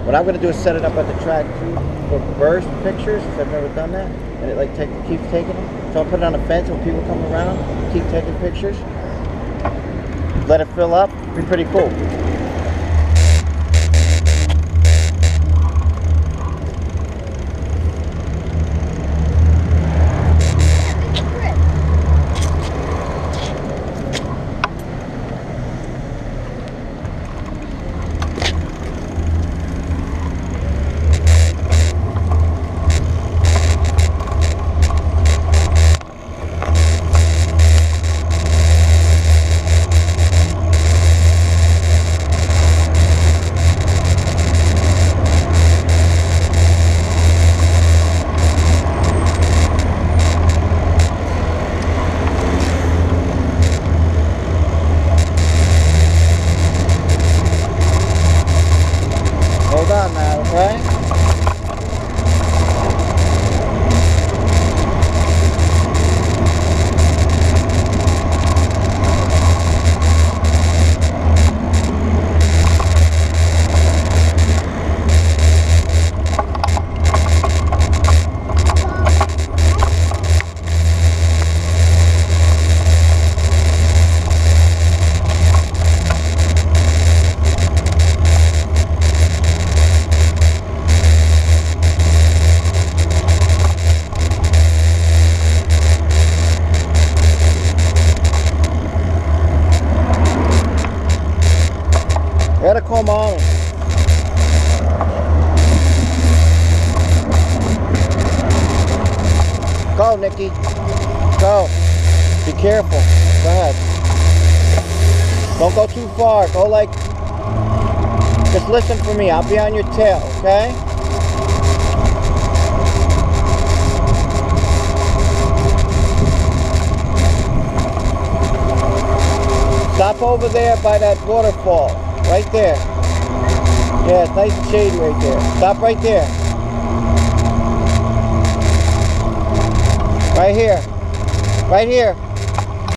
What I'm gonna do is set it up at the track for burst pictures, because I've never done that, and it like keeps taking them. So I'll put it on a fence when people come around, keep taking pictures. Let it fill up. Be pretty cool. Hold on now, okay? Gotta come on. Go, Nikki. Go. Be careful. Go ahead. Don't go too far. Go like... Just listen for me. I'll be on your tail, okay? Stop over there by that waterfall. Right there. Yeah, it's nice and shady right there. Stop right there. Right here. Right here.